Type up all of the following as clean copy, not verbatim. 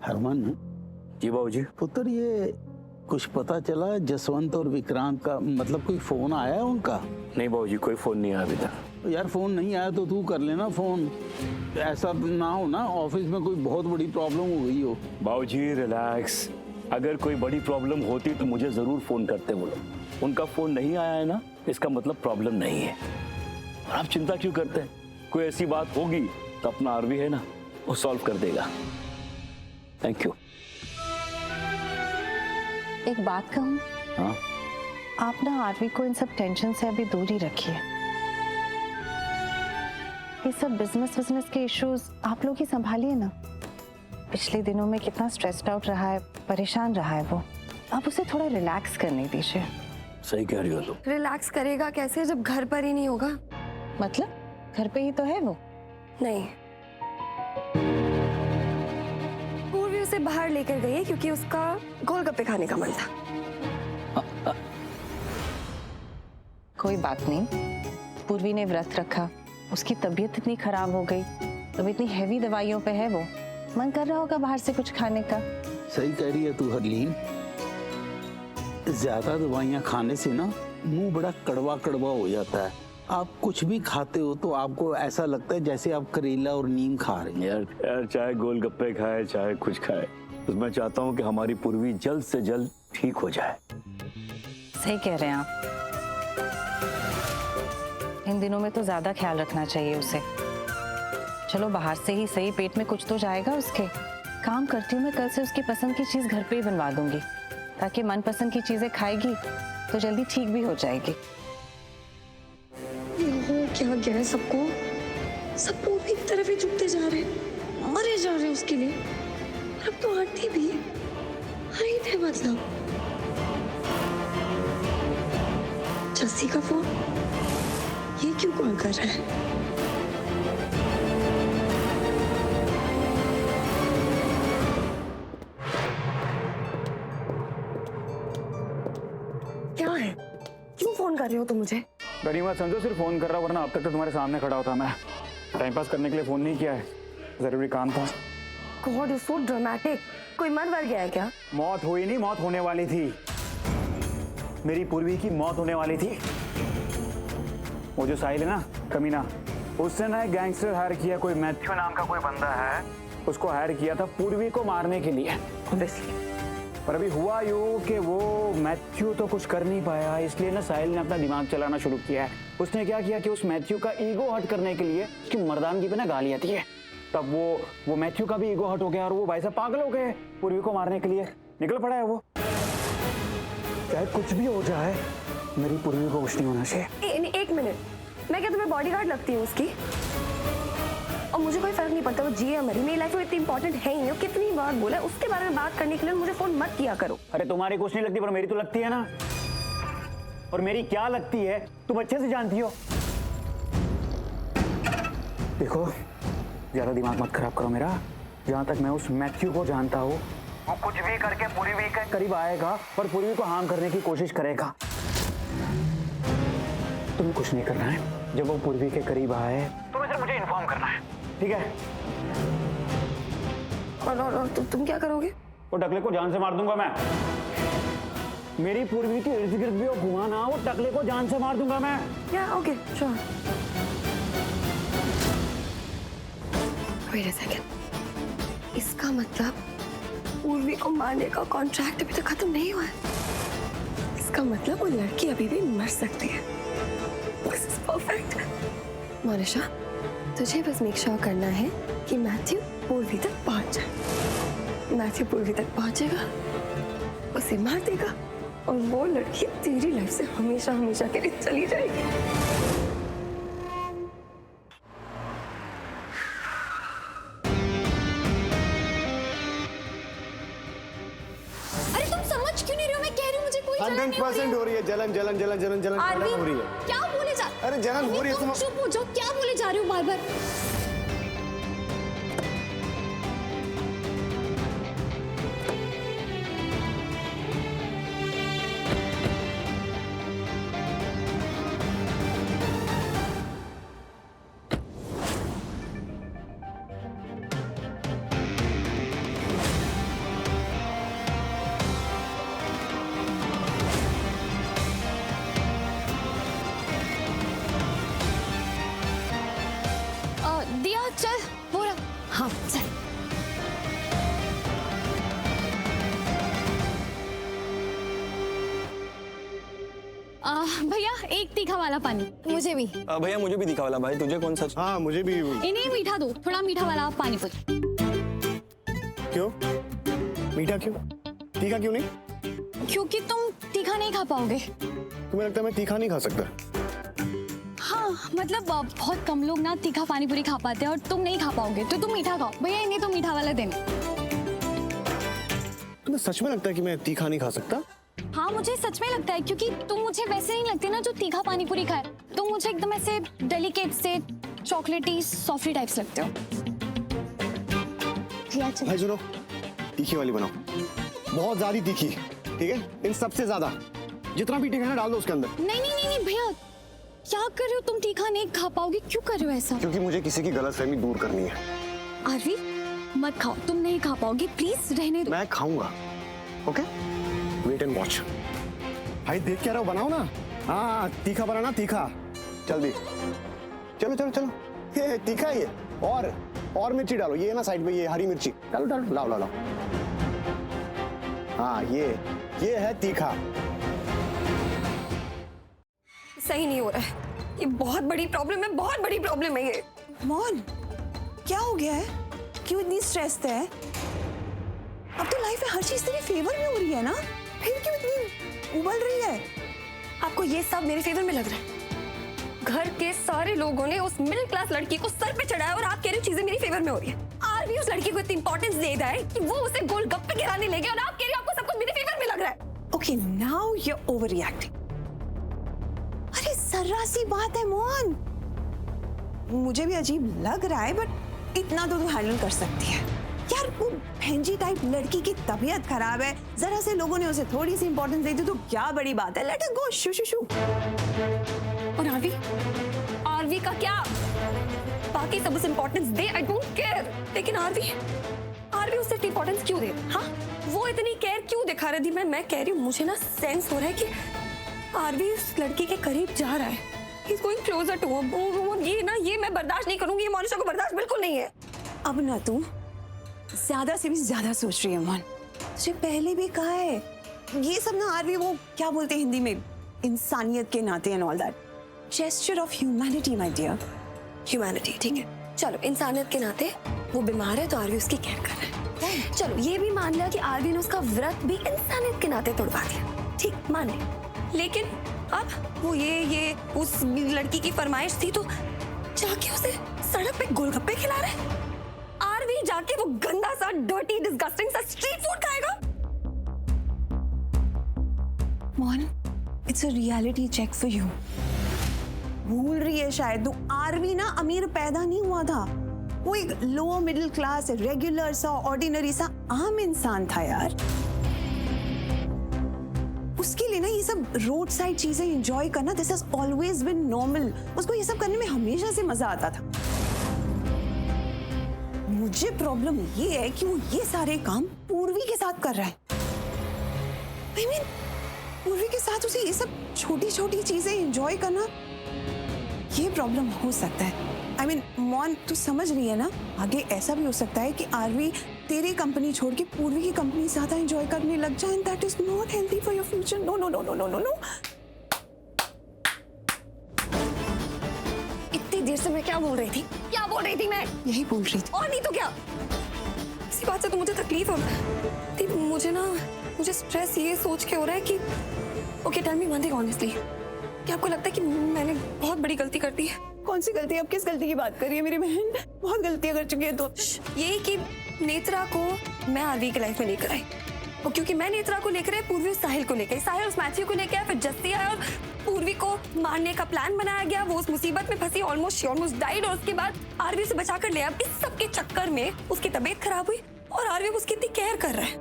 हरमन, जी बाबूजी। पुत्र ये कुछ पता चला जसवंत और विक्रांत का, मतलब कोई फोन आया है उनका? नहीं बाबूजी, कोई फोन नहीं आया अभी तक। तो यार फोन नहीं आया तो तू कर लेना फोन। ऐसा ना हो ना ऑफिस में कोई बहुत बड़ी प्रॉब्लम हो गई हो। बाबूजी रिलैक्स, अगर कोई बड़ी प्रॉब्लम होती तो मुझे जरूर फोन करते वो लोग। उनका फोन नहीं आया है ना, इसका मतलब प्रॉब्लम नहीं है। आप चिंता क्यों करते हैं? कोई ऐसी बात होगी तो अपना आरवी है ना, वो सॉल्व कर देगा। Thank you. एक बात कहूँ? हाँ? आप ना आरवी को इन सब टेंशन से अभी दूर ही रखिए। ये सब बिजनेस के इश्यूज आप लोग ही संभालिए ना। पिछले दिनों में कितना स्ट्रेस्ड आउट रहा है, परेशान रहा है वो। आप उसे थोड़ा रिलैक्स करने दीजिए। सही कह रही हो तुम। रिलैक्स करेगा कैसे जब घर पर ही नहीं होगा? मतलब घर पे ही तो है वो। नहीं, पूर्वी उसे बाहर लेकर गई है क्योंकि उसका गोलगप्पे खाने का मन था। कोई बात नहीं, पूर्वी ने व्रत रखा, उसकी तबीयत इतनी खराब हो गई, अब इतनी हैवी दवाइयों पे है वो, मन कर रहा होगा बाहर से कुछ खाने का। सही कह रही है तू हरलीन, ज्यादा दवाइयाँ खाने से ना मुंह बड़ा कड़वा कड़वा हो जाता है। आप कुछ भी खाते हो तो आपको ऐसा लगता है जैसे आप करेला और नीम खा रहे हैं। यार चाहे गोलगप्पे खाए चाहे कुछ खाए, तो मैं चाहता हूँ कि हमारी पूर्वी जल्द से जल्द ठीक हो जाए। सही कह रहे हैं आप, इन दिनों में तो ज्यादा ख्याल रखना चाहिए उसे। चलो बाहर से ही सही, पेट में कुछ तो जाएगा उसके। काम करती हूँ मैं, कल से उसकी पसंद की चीज घर पे ही बनवा दूंगी, ताकि मनपसंद की चीजें खाएगी तो जल्दी ठीक भी हो जाएगी। क्या गया है सबको? सब पूर्वी की तरफ ही झुकते जा रहे हैं, मरे जा रहे हैं उसके लिए। और अब तो आंटी भी है, हाइट है मतलब। जस्सी का फोन, ये क्यों कॉल कर रहा है? क्या है? क्यों फोन कर रहे हो तुम मुझे? गनीमत समझो, सिर्फ फोन कर रहा, वरना अब तक तो तुम्हारे सामने खड़ा होता। मैं टाइम पास करने के लिए फोन नहीं किया है, जरूरी काम था। God you so dramatic. कोई मर वर गया है क्या? मौत हुई नहीं, मौत होने वाली थी। मेरी पूर्वी की मौत होने वाली थी। वो जो साहिल है ना, कमीना, उसने ना एक गैंगस्टर हायर किया, कोई मैथ्यू नाम का कोई बंदा है, उसको हायर किया था पूर्वी को मारने के लिए। ऑब्वियसली। पर अभी हुआ यूं कि वो मैथ्यू तो कुछ कर नहीं पाया, इसलिए ना साहिल ने अपना दिमाग चलाना शुरू किया है। उसने क्या किया कि उस मैथ्यू का ईगो हट करने के लिए उसकी मर्दानगी पे ना गाली आती है, तब वो मैथ्यू का भी ईगो हट हो गया और वो भाई साहब पागल हो गए, पूर्वी को मारने के लिए निकल पड़ा है वो। चाहे कुछ भी हो जाए, मेरी पूर्वी को कुछ नहीं होना चाहिए। एक मिनट, मैं क्या तुम्हें बॉडीगार्ड लगती हूँ उसकी? और मुझे कोई फर्क नहीं पड़ता वो जिए या मरी, मेरी लाइफ में इतनी इंपॉर्टेंट है ही नहीं। और कितनी बार बोला उसके बारे में बात करने के लिए मुझे फोन मत किया करो। अरे तुम्हारी कुछ नहीं लगती, पर मेरी तो लगती है ना। और मेरी क्या लगती है तुम अच्छे से जानती हो। देखो, ज्यादा दिमाग मत खराब करो मेरा। जहां तक मैं उस मैथ्यू को जानता हूँ, वो कुछ भी करके पूर्वी के करीब आएगा और पूर्वी को हार्म करने की कोशिश करेगा। तुम्हें कुछ नहीं करना है। जब वो पूर्वी के करीब आए तुम्हें सिर्फ मुझे इन्फॉर्म करना है, ठीक है? और तुम क्या करोगे? वो टकले को जान से मार दूंगा मैं। मेरी पूर्वी के इर्द गिर्द भी वो घुमा ना, वो टकले को जान से मार दूंगा मैं। या okay sure. Wait a second, इसका मतलब पूर्वी को मारने का कॉन्ट्रैक्ट अभी तक खत्म नहीं हुआ है। इसका मतलब वो लड़की अभी भी मर सकती है। This is perfect. मोनिशा, तुझे बस मेक श्योर करना है कि मैथ्यू पूर्वी तक पहुंच जाए। मैथ्यू पूर्वी तक पहुंचेगा, उसे मार देगा और वो लड़की तेरी लाइफ से हमेशा हमेशा के लिए चली जाएगी। अरे तुम समझ क्यों नहीं रहे हो? मैं कह रही हूँ मुझे कोई जलन नहीं हो रही 100% हो रही है। जलन जलन जलन जलन जलन आरवी, हो रही है। क्या बोले जा? अरे जलन हो रही है। तुम चुप हो जाओ, क्या बोले जा रहे हो बार बार? भैया एक तीखा वाला पानी। मुझे भी। भैया मुझे भी दिखा वाला भाई, तुझे कौन सा? हाँ मुझे भी। इन्हें मीठा दो, थोड़ा मीठा वाला पानी पूरी। क्यों मीठा क्यों, तीखा क्यों नहीं? क्योंकि तुम तीखा नहीं खा पाओगे। तुम्हें लगता है मैं तीखा नहीं खा सकता? हाँ मतलब बहुत कम लोग ना तीखा पानी पूरी खा पाते हैं और तुम नहीं खा पाओगे, तो तुम मीठा खाओ। भैया इन्हें तो मीठा वाला देना। तुम्हें सच में लगता है कि मैं तीखा नहीं खा सकता? हाँ मुझे सच में लगता है, क्योंकि तुम मुझे वैसे नहीं लगते ना जो तीखा पानी पूरी खाए। तुम मुझे एकदम ऐसे डेलिकेट से चॉकलेटी सॉफ्टी टाइप्स लगते हो। भाई सुनो, तीखी वाली बनाओ, बहुत ज्यादा तीखी, ठीक है? इन सबसे ज्यादा जितना भी तीखा है ना डाल दो उसके अंदर। नहीं नहीं नहीं नहीं भैया, क्या कर रहे हो तुम? तीखा नहीं खा पाओगे, क्यों कर रहे हो ऐसा? क्योंकि मुझे किसी की गलतफहमी दूर करनी है। आरवी मत खाओ, तुम नहीं खा पाओगे, प्लीज रहने दो। मैं खाऊंगा, ओके? Wait and watch. भाई देख क्या रहे हो, बनाओ ना। हाँ तीखा बनाना, तीखा जल्दी। चलो चलो चलो, ये तीखा ही है। और मिर्ची डालो, ये ना साइड पे, ये हरी मिर्ची डालो डालो, लाओ लाओ लाओ। हाँ ये है तीखा। सही नहीं हो रहा है, ये बहुत बड़ी प्रॉब्लम है, बहुत बड़ी प्रॉब्लम है ये। मोहन क्या हो गया है, क्यों इतनी स्ट्रेस्ड है? अब तो लाइफ में हर चीज तेरे फेवर में हो रही है ना, फिर क्यों इतनी उबल रही है? आपको ये सब मेरे फेवर में लग रहा है? घर के सारे लोगों ने उस मिडिल क्लास लड़की को सर पे चढ़ाया और आप कह रहे हो चीजें मेरी फेवर में हो रही है। आरवी उस लड़की को इतनी इंपॉर्टेंस दे रहा है कि वो उसे गोलगप्पे खिलाने ले गया और आप कह रहे हो आपको सब कुछ मेरे फेवर में लग रहा है। Okay now you are over reacting. अरे सर्रासी बात है मोहन, मुझे भी अजीब लग रहा है, बट इतना तो तू हैंडल कर सकती है यार। वो भैंजी टाइप लड़की की तबीयत खराब है, जरा से लोगों ने उसे थोड़ी सी इंपॉर्टेंस दे दी तो क्या बड़ी बात है। लेट इट गो, शू शू शू। और आरवी का क्या? बाकी सब उसे importance they, I don't care, लेकिन आरवी उसे इंपॉर्टेंस क्यों दे? हाँ वो इतनी केयर क्यों दिखा रही थी? मैं कह रही हूँ, मुझे ना सेंस हो रहा है कि आरवी उस लड़की के करीब जा रहा है। He's going closer to her. ये मैं बर्दाश्त नहीं करूंगी, ये मोनिशा को बर्दाश्त बिल्कुल नहीं है। अब ना तू ज्यादा से भी ज्यादा सोच रही है मोहन, तुझे पहले भी कहा है ये सब ना आरवी, वो क्या बोलते हैं हिंदी में, इंसानियत के नाते and all that, gesture of humanity my dear. Humanity ठीक है, चलो इंसानियत के नाते वो बीमार है तो आरवी उसकी केयर कर रहा है। चलो ये भी मान लिया कि आरवी ने उसका व्रत भी इंसानियत के नाते तोड़वा दिया, ठीक मान ले। लेकिन अब वो ये उस लड़की की फरमाइश थी तो जाके उसे सड़क पे गोलगप्पे खिला रहे हैं। आरवी जाके वो गंदा सा डर्टी डिस्गस्टिंग सा स्ट्रीट फूड खाएगा। Mohan it's a reality check for you. भूल रही है शायद तू, आरवी ना अमीर पैदा नहीं हुआ था, वो एक लोअर मिडिल क्लास रेगुलर सा ऑर्डिनरी सा आम इंसान था यार। उसके लिए ना ये सब रोड साइड चीजें एंजॉय करना, this has always been normal. उसको ये सब करने में हमेशा से मजा आता था। मुझे प्रॉब्लम ये है कि वो ये सारे काम पूर्वी के साथ कर रहा है। I mean, पूर्वी के साथ उसे ये सब छोटी छोटी चीजें एंजॉय करना, ये प्रॉब्लम हो सकता है। I mean, मोहन तू समझ रही है ना, आगे ऐसा भी हो सकता है कि आरवी तेरी कंपनी छोड़ के पूर्वी की कंपनी ज्यादा एंजॉय करने लग जाए, and that is not healthy for your future. No no no no no no no. इतनी देर से मैं क्या बोल रही थी? क्या बोल रही थी मैं? यही बोल रही थी। और नहीं तो क्या? इसी बात से तो मुझे तकलीफ हो रही है। मुझे स्ट्रेस ये सोच के हो रहा है कि okay tell me one thing honestly, क्या आपको लगता है कि मैंने बहुत बड़ी गलती कर दी है? कौन सी गलती? अब किस गलती की बात कर रही है मेरी बहन? बहुत गलतियां कर चुकी है तो। यही कि नेत्रा को मैं आरवी की लाइफ में लेकर आई, और क्योंकि मैं नेत्रा को लेकर आई, पूर्वी उस साहिल को लेकर आई, साहिल उस मैथ्यू को लेकर आया, फिर जस्सी आया और पूर्वी को मारने का प्लान बनाया गया। वो उस मुसीबत में फंसी, ऑलमोस्ट डाइड, और उसके बाद आरवी उसे बचा कर ले। अब इस सब के चक्कर में उसकी तबीयत खराब हुई और आरवी उसकी इतनी केयर कर रहा है,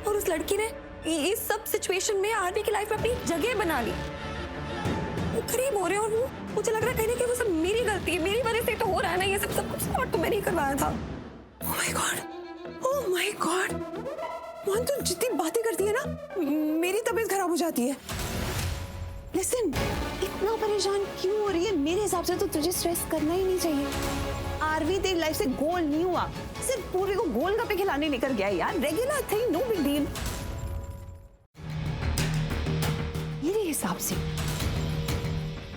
और उस लड़की ने इस सब सिचुएशन में आरवी की लाइफ में अपनी जगह बना ली। वो करीब हो रहे हैं और वो मुझे लग रहा है कहीं ना कहीं वो सब मेरी गलती है, मेरी वजह से तो हो रहा है ना ये सब कुछ, और तो मैंने ही करवाया था। Oh my God! Oh my God! Mohan तू जितनी बातें करती है ना, मेरी तबीयत खराब हो जाती है। Listen, इतना परेशान क्यों हो रही है? मेरे हिसाब से तो तुझे स्ट्रेस करना ही नहीं चाहिए। आरवी तेरी लाइफ से गोल नहीं हुआ, सिर्फ पूर्वी को गोलगप्पे खिलाने लेकर गया यार, regular thing, no big deal. मेरे हिसाब से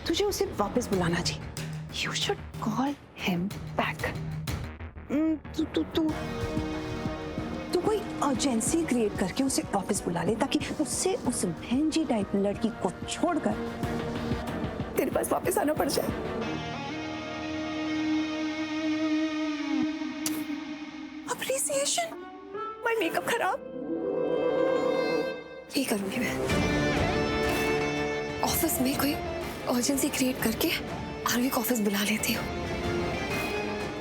तुझे उसे वापस बुलाना चाहिए। You should call him back. तू तू तू तू कोई अर्जेंसी क्रिएट करके उसे वापस बुला ले, ताकि उससे उस बहनजी टाइप लड़की को छोड़कर तेरे पास वापस आना पड़ जाए। अप्रिसिएशन। माय मेकअप खराब। ये करूंगी मैं। ऑफिस में कोई अर्जेंसी क्रिएट करके आरवी को ऑफिस बुला लेती हूँ।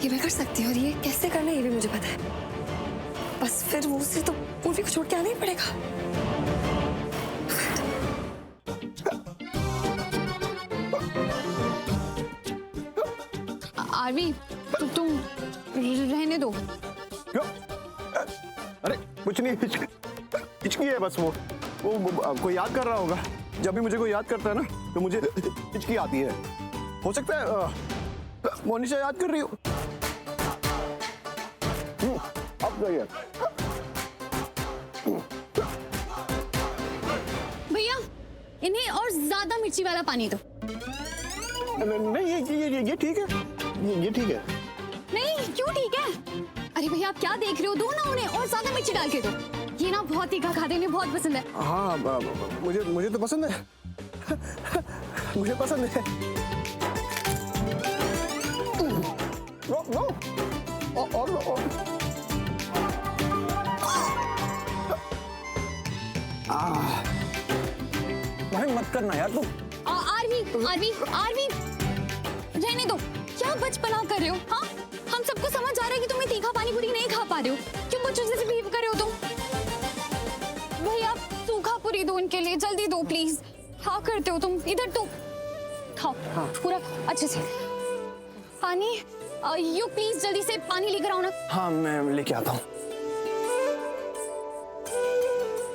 ये मैं कर सकती हूँ, और ये कैसे करना है ये भी मुझे पता है। बस फिर वो उसे तो पूर्वी को छोड़ के आना ही पड़ेगा। आरवी तुम रहने दो। क्यों? अरे कुछ नहीं, हिचकी है बस। वो कोई याद कर रहा होगा। जब भी मुझे कोई याद करता है ना तो मुझे हिचकी आती है। हो सकता है मोनिशा याद कर रही हो। अब सही है। भैया इन्हें और ज्यादा मिर्ची वाला पानी दो। नहीं ये ठीक है, ये ठीक है। नहीं क्यों ठीक है? अरे भैया आप क्या देख रहे हो, दो ना उन्हें और ज्यादा मिर्ची डाल के दो। ये ना बहुत तीखा खाते हैं, बहुत पसंद है। हाँ मुझे तो पसंद है। मुझे पसंद है। नो और भाई मत करना यार तुम। आरवी रहने दो। क्या बचपना कर रहे हो? हाँ हम सबको समझ आ रहा है कि तुम्हें तीखा पानी पूरी नहीं खा पा रहे हो। क्यों बच्चों जैसे बिहेव कर रहे हो तुम? भैया सूखा पूरी दो इनके लिए, जल्दी दो प्लीज। क्या करते हो तुम? इधर तो खाओ। हाँ। पूरा अच्छे से पानी। यू प्लीज जल्दी से पानी लेकर आओ ना। हाँ मैं लेके आता हूँ।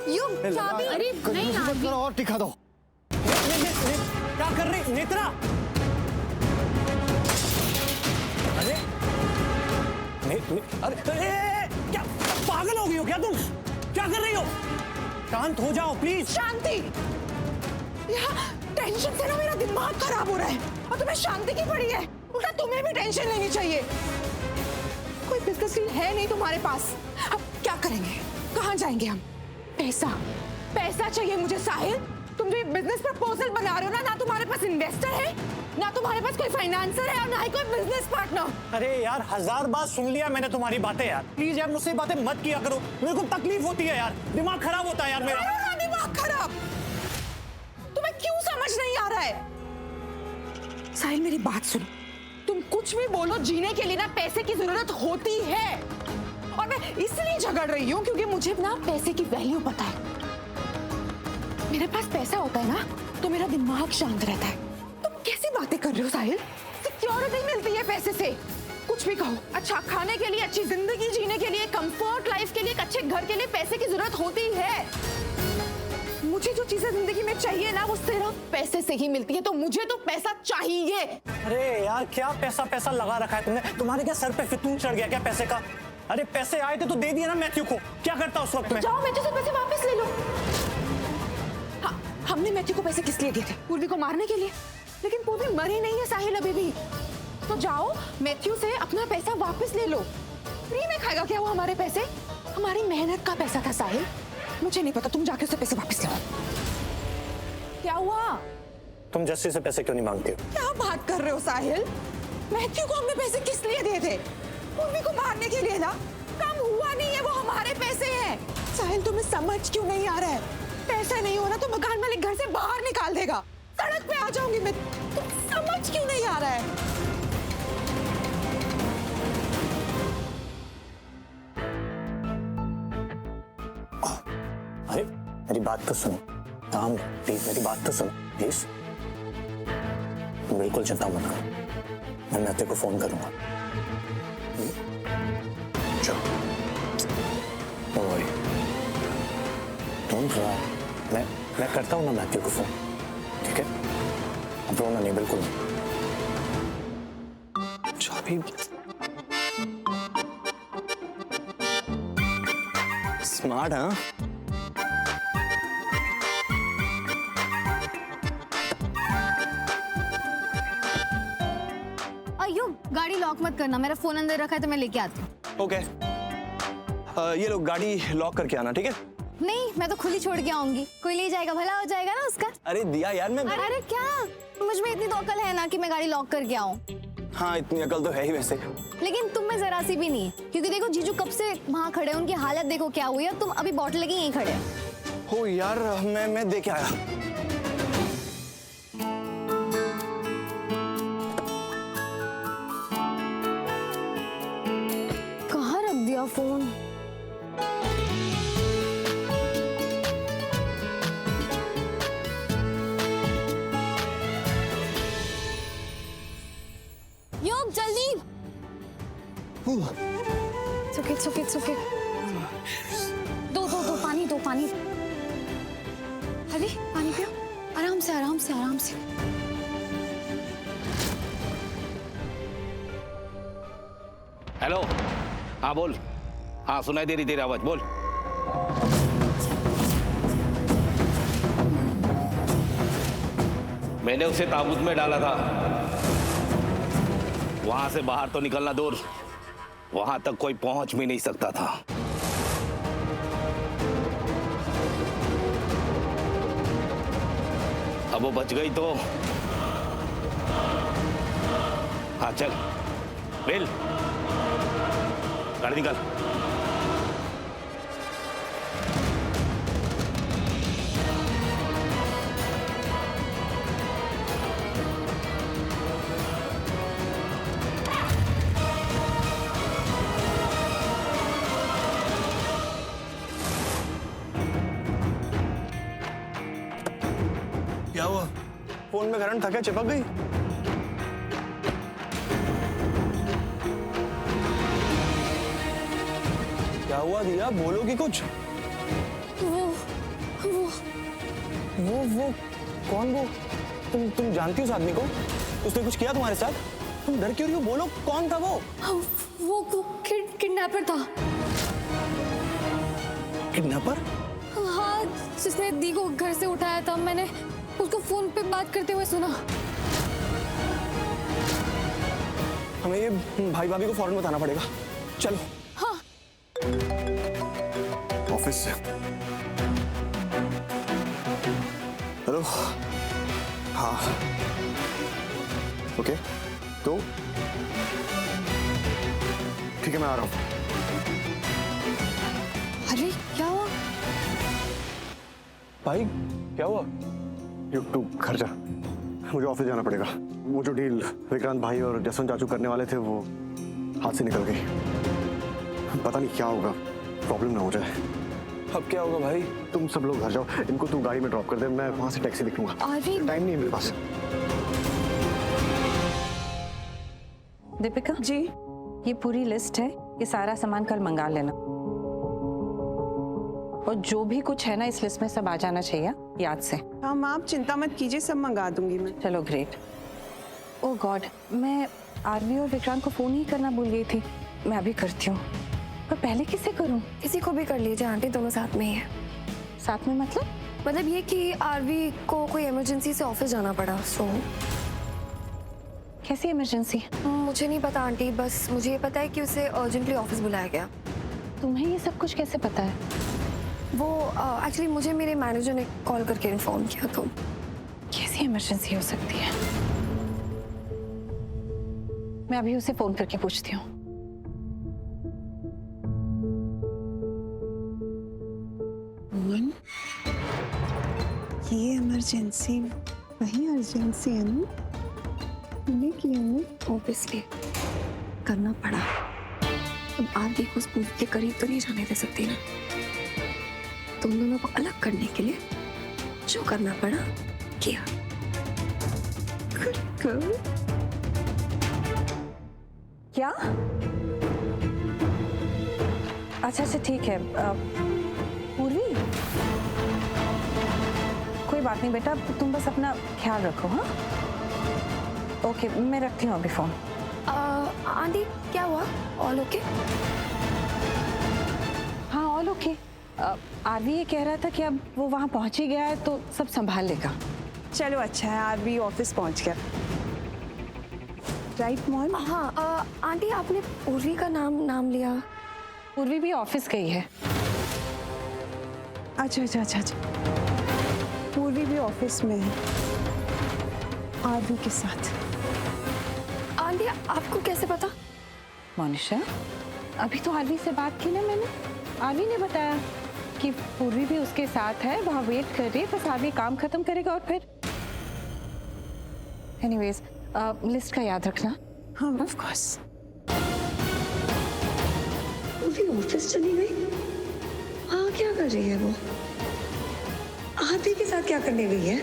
यू क्या भी? अरे नहीं आरवी और टिका दो। क्या कर रही नेत्रा? अरे अरे क्या पागल हो गई हो क्या तुम? क्या कर रही हो? शांत हो जाओ प्लीज। शांति। टेंशन से ना मेरा दिमाग खराब हो रहा है, और तुम्हें शांति की पड़ी है। उल्टा तुम्हें भी टेंशन लेनी चाहिए। कोई बिजनेस डील है नहीं तुम्हारे पास। अब क्या करेंगे? कहाँ जाएंगे हम? पैसा चाहिए मुझे साहिल। तुम जो बिजनेस प्रपोजल बना रहे हो ना तुम्हारे पास इन्वेस्टर है, ना तुम्हारे पास कोई फाइनेंसर है, और ना ही कोई बिजनेस पार्टनर। अरे यार 1000 बार सुन लिया मैंने तुम्हारी बातें यार। प्लीज यार मुझसे बातें मत किया करो, मेरे को तकलीफ होती है यार, दिमाग खराब होता है यार मेरा। दिमाग खराब? तुम्हें क्यों समझ नहीं आ रहा है? साहिल मेरी बात सुनो, तुम कुछ भी बोलो, जीने के लिए ना पैसे की जरूरत होती है। और मैं इसलिए झगड़ रही हूँ क्योंकि मुझे ना पैसे की वैल्यू पता है। मेरे पास पैसा होता है ना तो मेरा दिमाग शांत रहता है। तुम कैसी बातें कर रहे हो साहिल? सिक्योरिटी मिलती है पैसे से। कुछ भी कहो, अच्छा खाने के लिए, अच्छी जिंदगी जीने के लिए, कंफर्ट लाइफ के लिए, एक अच्छे घर के लिए पैसे की जरूरत होती है। मुझे जो चीजें जिंदगी में चाहिए ना वो सिर्फ पैसे से ही मिलती है, तो मुझे तो पैसा चाहिए। अरे यार क्या पैसा लगा रखा है तुमने? तुम्हारे क्या सर पे फितूर चढ़ गया क्या पैसे का? अरे पैसे आए थे तो दे दिए ना मैथ्यू को। क्या करता उस वक्त में? जाओ मैथ्यू से पैसे वापस ले लो। हाँ, हमने मैथ्यू को पैसे किस लिए दिए थे? पूर्वी को मारने के लिए। लेकिन पूर्वी मरी नहीं है साहिल अभी भी। तो जाओ मैथ्यू से अपना पैसा वापस ले लो। फ्री में खाएगा क्या वो हमारे पैसे? हमारी मेहनत का पैसा था साहिल। मुझे नहीं पता, तुम जाके उससे पैसे वापस लो। क्या हुआ? तुम जस्सी से पैसे क्यों नहीं मांगती हो? क्या बात कर रहे हो साहिल? मैथ्यू को हमने पैसे किस लिए दिए थे? पूर्वी को मारने के लिए ना। कम हुआ नहीं है, वो हमारे पैसे हैं। साहिल तुम्हें समझ क्यों नहीं आ रहा है? पैसा नहीं हो ना तो मकान मालिक घर से बाहर निकाल देगा, सड़क पे आ जाऊंगी मैं। तुम समझ क्यों नहीं आ रहा है? अरे मेरी बात तो सुनो। काम प्लीज मेरी बात तो सुनो प्लीज। बिल्कुल चिंता मत करो, मैं मैथ्यू को फोन करूंगा। चलो डोंट वरी, डोंट वरी। मैं करता हूँ ना मैथ्यू को फोन, ठीक है? अब रोना नहीं, बिल्कुल नहीं। चाबी स्मार्ट हाँ? लॉक मत करना, मेरा फोन अंदर रखा है तो मैं लेके आती हूँ। ओके ये लोग गाड़ी लॉक करके आना, ठीक है? नहीं, मैं तो खुली छोड़ के आऊंगी, कोई ले जाएगा, भला हो जाएगा ना उसका। अरे दिया यार, मैं अरे क्या, मुझ में इतनी तो अकल है ना कि मैं गाड़ी लॉक करके आऊँ। हाँ इतनी अकल तो है ही वैसे। लेकिन तुम में जरा सी भी नहीं है, क्योंकि देखो जीजू कब से वहाँ खड़े हैं, उनकी हालत देखो क्या हुई है, तुम अभी बॉटल लेके यहीं खड़े हो। हो यार, मैं देख के आया। कहाँ रख दिया फोन? योग जल्दी। सुके सुके सुके। दो पानी। अरे पानी पियो, आराम से आराम से आराम से। हेलो, हाँ बोल। हाँ सुनाई दे रही तेरी आवाज, बोल। मैंने उसे ताबूत में डाला था, वहां से बाहर तो निकलना दूर, वहां तक कोई पहुंच भी नहीं सकता था। अब वो बच गई तो हाँ चल बिल, गाड़ी निकाल। क्या हुआ? फोन में करंट था क्या? चिपक गई? क्या हुआ दिया, बोलोगी कुछ? वो कौन? वो तुम जानती हो उस आदमी को? उसने कुछ किया तुम्हारे साथ? तुम डर क्यों रही हो? बोलो कौन था वो? वो किडनैपर था। किडनैपर? हाँ, जिसने दी को घर से उठाया था, मैंने उसको फोन पे बात करते हुए सुना। हमें ये भाई भाभी को फौरन बताना पड़ेगा, चलो। हाँ। ऑफिस से। हेलो। हाँ ओके, तो ठीक है मैं आ रहा हूँ। अरे क्या हुआ? भाई क्या हुआ? युग तू घर जा, मुझे ऑफिस जाना पड़ेगा। वो जो डील विक्रांत भाई और जसवंत चाचू करने वाले थे वो हाथ से निकल गई। पता नहीं क्या होगा, प्रॉब्लम ना हो जाए। अब क्या होगा भाई? तुम सब लोग घर जाओ, इनको तू गाड़ी में ड्रॉप कर दे, मैं वहां से टैक्सी देख लूंगा। अरे टाइम नहीं है मेरे पास। दीपिका जी ये पूरी लिस्ट है, ये सारा सामान कल मंगा लेना, और जो भी कुछ है ना इस लिस्ट में सब आ जाना चाहिए याद से। हाँ माँ आप चिंता मत कीजिए, सब मंगा दूंगी मैं। चलो ग्रेट। ओह गॉड, मैं आरवी और विक्रांत को फोन ही करना भूल गई थी। मैं अभी करती हूँ, पर पहले किसे करूँ? किसी को भी कर लीजिए आंटी, दोनों साथ में ही है। साथ में मतलब ये कि आरवी को कोई इमरजेंसी से ऑफिस जाना पड़ा, सो कैसी इमरजेंसी? मुझे नहीं पता आंटी, बस मुझे ये पता है कि उसे अर्जेंटली ऑफिस बुलाया गया। तुम्हें ये सब कुछ कैसे पता है? वो एक्चुअली मुझे मेरे मैनेजर ने कॉल करके इन्फॉर्म किया। तो कैसी इमरजेंसी हो सकती है? मैं अभी उसे फोन करके पूछती हूँ। ये इमरजेंसी वही अर्जेंसी है ना? ऑब्वियसली करना पड़ा। अब आरवी को उस बूथ के करीब तो नहीं जाने दे सकती ना, तो उन दोनों को अलग करने के लिए जो करना पड़ा किया। क्या? अच्छा ठीक है। पूर्वी कोई बात नहीं बेटा, तुम बस अपना ख्याल रखो। हाँ ओके, मैं रखती हूँ अभी फोन। आंटी क्या हुआ? All okay? हाँ ऑल ओके। आरवी ये कह रहा था कि अब वो वहाँ पहुँच ही गया है तो सब संभाल लेगा। चलो अच्छा है, आरवी ऑफिस पहुंच गया। Right mom? हाँ आंटी आपने उर्वी का नाम लिया। पूर्वी भी ऑफिस गई है। अच्छा अच्छा अच्छा अच्छा, पूर्वी भी ऑफिस में है आरवी के साथ। आंटी आपको कैसे पता? मोनिशा, अभी तो आरवी से बात की ना मैंने। आरवी ने बताया कि पूर्वी भी उसके साथ है, वहाँ वेट कर रही है, बस आरवी काम खत्म करेगा और फिर एनीवेज लिस्ट का याद रखना। हाँ ऑफ कोर्स। उर्वी ऑफिस चली गई? हाँ क्या कर रही है वो? आरती के साथ क्या करने गई है?